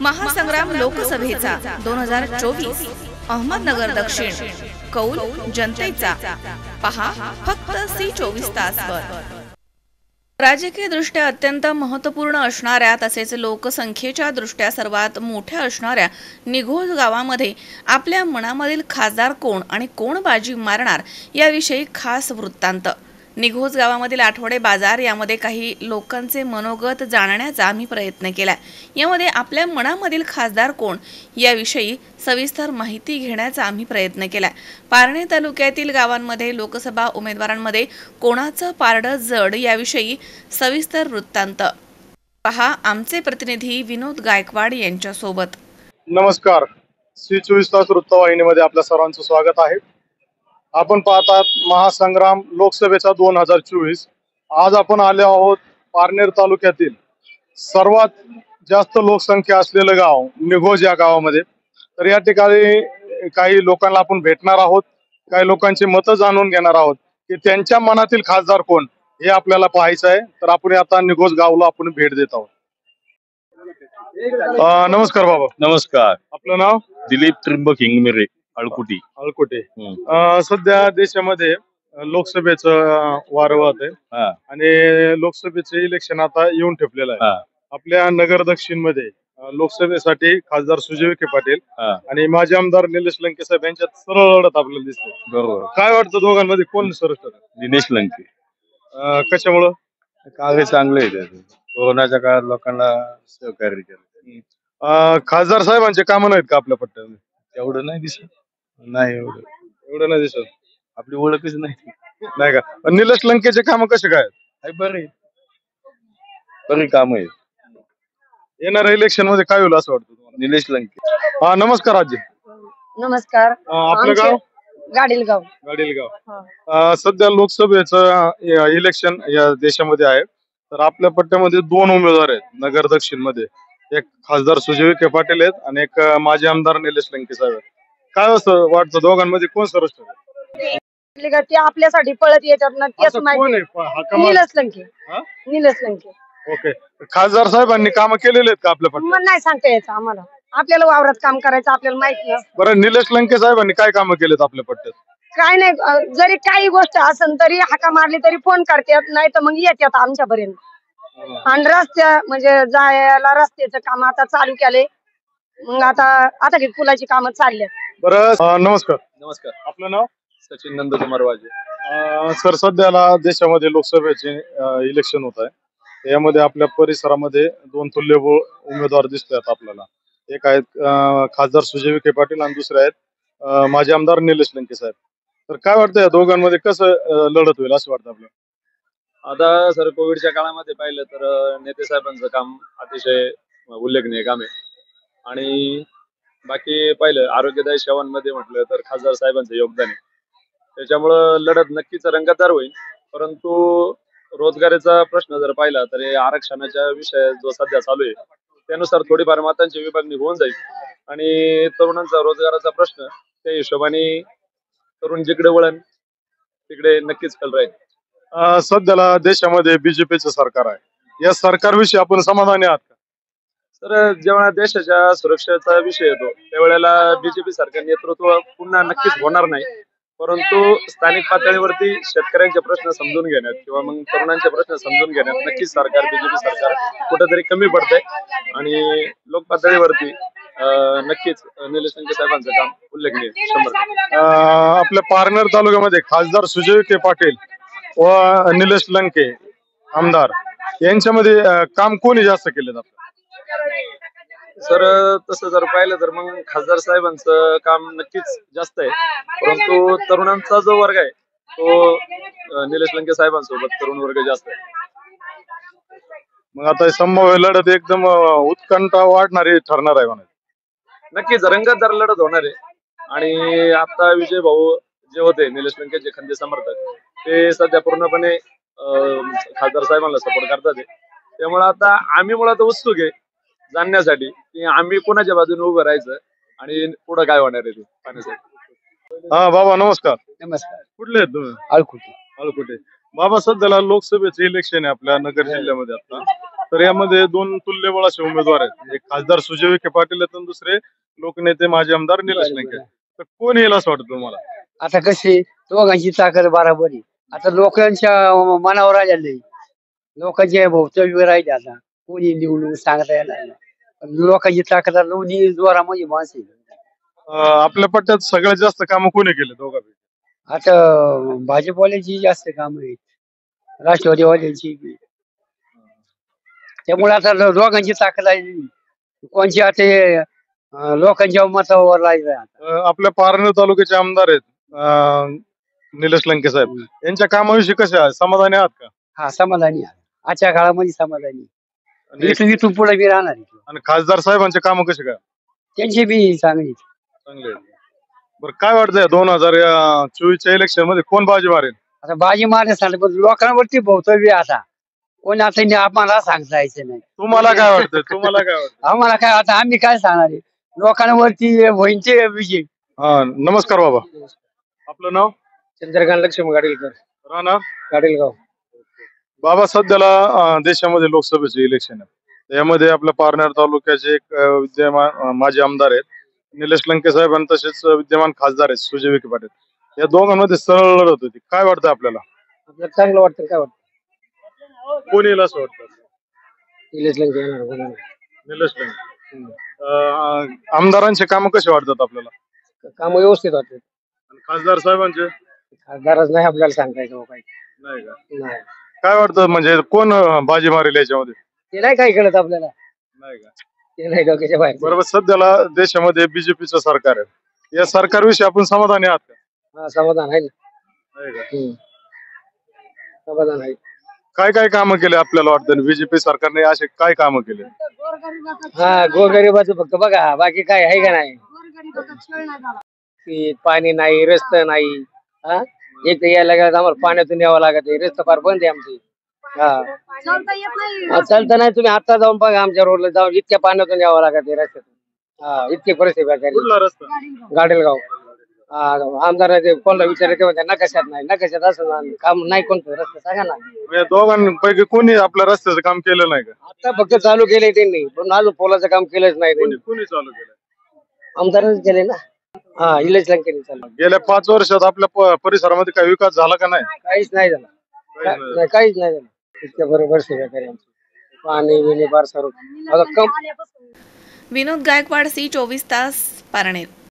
महासंग्राम लोकसभेचा 2024 अहमदनगर दक्षिण कौल जनतेचा पहा फक्त C24 तासवर। राजकीय दृष्ट्या अत्यंत महत्त्वपूर्ण असणाऱ्या तसेच लोकसंख्येच्या दृष्ट्या सर्वात मोठ्या असणाऱ्या निघोज गावामध्ये आपल्या मनामधील खासदार कोण आणि कोण बाजी मारणार याविषयी खास वृत्तांत। निघोज गावामधील आठवडे बाजार यामध्ये काही लोकांचे मनोगत जाणण्याचा आम्ही प्रयत्न केला। यामध्ये आपल्या मनामधील खासदार कोण याविषयी सविस्तर माहिती घेण्याचा आम्ही प्रयत्न केला। पारणे तालुक्यातील गावांमध्ये लोकसभा उमेदवारांमध्ये कोणाचं पारडं जड याविषयी सविस्तर वृत्तांत पहा आमचे प्रतिनिधी विनोद गायकवाड यांच्या सोबत। नमस्कार, C24 तास वृत्तवाहिनीमध्ये आपल्या सर्वांचं स्वागत आहे। आपण पाहतात महासंग्राम लोकसभेचा 2024। आज आपण आले आहोत पारनेर तालुक्यातील सर्वात जास्त लोकसंख्या असलेलं गाव निघोज या गावामध्ये। तर या ठिकाणी काही लोकांना आपण भेटणार आहोत, काही लोकांची मतं जाणून घेणार आहोत की त्यांच्या मनातील खासदार कोण हे आपल्याला पाहायचं आहे। तर आपण आता निघोज गावला आपण भेट देत आहोत। नमस्कार बाबा। नमस्कार। आपलं नाव? दिलीप त्रिंबक हिंगमिरे, अळकुटी। सध्या देशामध्ये लोकसभेचं वारं वाहत आहे आणि लोकसभेचे इलेक्शन आता येऊन ठेपलेलं आहे। आपल्या नगर दक्षिण मध्ये लोकसभेसाठी खासदार सुजय विखे पाटील आणि माजी आमदार निलेश लंके साहेब यांच्यात सरळ लढत आपल्याला दिसते। बरोबर। काय वाटतं दोघांमध्ये कोण सरस ठरेल? दिनेश लंके। कशामुळं? कार्य चांगले आहे, कोरोनाच्या काळात लोकांना सहकार्य केलं। खासदार साहेबांचे काम नाहीत का आपल्या पट्ट्यामध्ये? एवढं नाही दिसत, नाही एवढं नाही दिसत, आपली ओळखच नाही का? निलेश लंकेचे काम कसे काय? बरे काम आहे। येणाऱ्या इलेक्शन मध्ये काय होईल असं वाटतं तुम्हाला? निलेश लंके। नमस्कार आजी। नमस्कार। आपलं गाव? गाडीलगाव। सध्या लोकसभेचं इलेक्शन या देशामध्ये आहे। तर आपल्या पट्ट्यामध्ये दोन उमेदवार आहेत नगर दक्षिण मध्ये, एक खासदार सुजय विखे पाटील आहेत आणि एक माजी आमदार निलेश लंके साहेब आहेत। काय असं वाटतं दोघांमध्ये कोण सरस ठरेल? ते आपल्यासाठी पळत येतात ना, तेच माहिती। निलेश लंके। ओके। खासदार साहेबांनी काम केलेले आहेत का आपल्या पट्ट्यात? नाही सांगता यायचं आम्हाला, आपल्याला वावरात काम करायचं आपल्याला माहिती नसतं। बरं, निलेश लंके साहेबांनी काय कामं केलेत आपल्या पट्ट्यात? काय नाही, जरी काही गोष्ट असेल तरी हाका मारली तरी फोन करतात, नाही तर मग येतात आमच्यापर्यंत। आणि रस्त्या म्हणजे जायला रस्त्याचं काम आता चालू केले, मग आता पुलाची कामं चालली। बरं, नमस्कार। नमस्कार। आपलं नाव? सचिन नंदकुमार वाजे। सर, सध्याला देशामध्ये लोकसभेचे इलेक्शन होत आहे। यामध्ये आपल्या परिसरामध्ये दोन तुल्यबळ उमेदवार दिसतात आपल्याला। एक आहेत खासदार सुजय विखे पाटील आणि दुसरे आहेत माजी आमदार निलेश लंके साहेब। तर काय वाटतं या दोघांमध्ये कसं लढत होईल असं वाटतं आपल्याला? आता सर, कोविडच्या काळामध्ये पाहिलं तर नेते साहेबांचं काम अतिशय उल्लेखनीय काम आहे आणि बाकी पाहिलं आरोग्यदायी सेवांमध्ये म्हटलं तर खासदार साहेबांचं योगदान आहे। त्याच्यामुळं लढत नक्कीच रंगतदार होईल। परंतु रोजगारीचा प्रश्न जर पाहिला तर आरक्षणाच्या विषय जो सध्या चालू आहे त्यानुसार थोडीफार मतांची विभागणी होऊन जाईल आणि तरुणांचा रोजगाराचा प्रश्न त्या हिशोबाने तरुण जिकडे वळण तिकडे नक्कीच कल राहील। सध्याला देशामध्ये बीजेपीचं सरकार आहे, या सरकारविषयी आपण समाधानी आहात का? तर जेव्हा देशाच्या सुरक्षेचा विषय येतो त्यावेळेला बीजेपी सरकार नेतृत्व पुन्हा नक्कीच होणार नाही, परंतु स्थानिक पातळीवरती शेतकऱ्यांचे प्रश्न समजून घेण्यात किंवा मग तरुणांचे प्रश्न समजून घेण्यात नक्कीच बीजेपी सरकार कुठेतरी कमी पडतंय आणि लोक पातळीवरती नक्कीच निलेश लंके साहेबांचं काम उल्लेखनीय 100%। आपल्या पारनेर तालुक्यामध्ये खासदार सुजय विखे पाटील व निलेश लंके आमदार यांच्यामध्ये काम कोणी जास्त केलं आपलं? सर, तसं जर पाहिलं तर मग खासदार साहेबांचं काम नक्कीच जास्त आहे, परंतु तरुणांचा जो वर्ग आहे तो निलेश लंके साहेबांसोबत तरुण वर्ग जास्त आहे। मग आता संभाव्य लढत एकदम उत्कंठा वाढणारी ठरणार आहे म्हणायचं? नक्कीच रंगतदार लढत होणार आहे आणि आता विजय भाऊ जे होते निलेश लंकेचे खंदे समर्थक ते सध्या पूर्णपणे खासदार साहेबांना सपोर्ट करतात। त्यामुळे आता आम्ही मुळात उत्सुक आहे जाणण्यासाठी की आम्ही कोणाच्या बाजूने उभं राहायचं आणि पुढे काय होणार आहे ते पाहण्यासाठी। बाबा नमस्कार। नमस्कार। कुठले आहेत तुम्ही? अळकुटी। अळकुटे। बाबा, सध्याला लोकसभेचे इलेक्शन आहे आपल्या नगर जिल्ह्यामध्ये आता। तर यामध्ये दोन तुल्यबळ असे उमेदवार आहेत. एक खासदार सुजय विखे पाटील आहेत आणि दुसरे लोकनेते माजी आमदार निलेश लंके आहेत. तर कोण येईल असं वाटतं तुम्हाला? आता कशी दोघांची ताकद बराबरी. आता लोकांच्या मनावर आलेलं आहे. लोकांचे भोवतव्य राहिले आता कोणी निवडून सांगता येणार नाही. पण लोकांची ताकद आता दोन्ही जोरामध्ये माणसं आहे. आपल्या पट्ट्यात सगळ्यात जास्त कामं कोणी केले दोघांपैकी? आता भाजपवाल्यांची जास्त काम आहेत, राष्ट्रवादीवाल्यांची बी. त्यामुळे आता दोघांची ताकद आहे. कोणची आता लोकांच्या मतावर राहिलं आता. आपल्या पारनेर तालुक्याचे आमदार आहेत निलेश लंके साहेब, यांच्या कामाविषयी कसे आहे, समाधानी आहात का? हा समाधानी आहे. आजच्या काळामध्ये समाधानी. आणि इथून पुढे बी राहणार आहे. आणि खासदार साहेबांचे काम कसे काय? त्यांची बी चांगली. चांगले आहेत. बरं काय वाटतंय 2024च्या इलेक्शन मध्ये कोण बाजी मारेल? आता बाजी मारण्यासाठी पण लोकांवरती भोवतव्य आता कोण आता आम्हाला सांगता यायचं नाही. तुम्हाला काय वाटतंय? तुम्हाला काय वाटतं? आम्हाला काय आता आम्ही काय सांगणार आहे लोकांवरती होईनचे विजय. हा नमस्कार बाबा, आपलं नाव? चंद्रकांत लक्ष्मी गाडीलकर, राहणार गाडीलगाव. बाबा सध्याला देशामध्ये लोकसभेचे इलेक्शन आहे. यामध्ये आपल्या पारनेर तालुक्याचे एक विद्यमान माजी आमदार आहेत निलेश लंके साहेब आणि तसेच विद्यमान खासदार आहेत सुजय विखे पाटील. या दोघांमध्ये सरळ लढत होती. काय वाटतं आपल्याला? आपल्याला चांगलं वाटतं. काय वाटतं? कोण येईल असं वाटतं? निलेश लंके येणार बोला. निलेश लंके. आमदारांचे काम कसे वाटतात आपल्याला? काम व्यवस्थित वाटत. आणि खासदार साहेबांचे? खासदारच नाही आपल्याला सांगता येतं काही. नाही का? नाही काय वाटतं म्हणजे कोण बाजी मारेल याच्यामध्ये? ते नाही काही कळत आपल्याला. नाही का? ते नाही डोक्याच्या बाहेर. बरोबर. सध्याला देशामध्ये बीजेपीचं सरकार आहे. या सरकारविषयी आपण समाधानी आहात का? हा समाधान आहे ना. नाही का? समाधान आहे. काय काय कामं केले आपल्याला वाटतं बीजेपी सरकारने, असे काय कामं केले? हा गोरगरिबाचं फक्त बघा, बाकी काय आहे का नाही. पाणी नाही, रस्ता नाही. हा एक तर यायला लागत आम्हाला पाण्यातून यावं लागत आहे. रस्ता फार बंद आहे आमची. हा चालतं नाही. तुम्ही आता जाऊन बघा आमच्या रोडला जाऊन इतक्या पाण्यातून यावं लागत आहे रस्त्यातून. हा इतकी परिस्थिती बेकारी. कुठला रस्ता? गाडेलगाव. आमदार कोणाला विचारायचं म्हणते नकाशात नाही. नकाशात असं काम नाही. कोणतं रस्ता सांगा ना. या दोघांपैकी कोणी आपल्या रस्त्याचं काम केलं नाही का? आता फक्त चालू केलंय त्यांनी, पण अजून पोलाचं काम केलंच नाही त्यांनी. कोणी चालू केलं? आमदारच केले ना. हा निलेश लंकेने चालू. गेल्या 5 वर्षात आपल्या परिसरामध्ये काही विकास झाला का नाही? काहीच नाही झालं. काहीच नाही झालं. इतक्या बरोबर सेवा करी आमची. पाणी बिणी फार सर्व आता कम. विनोद गायकवाड, सी 24 तास, पारनेर.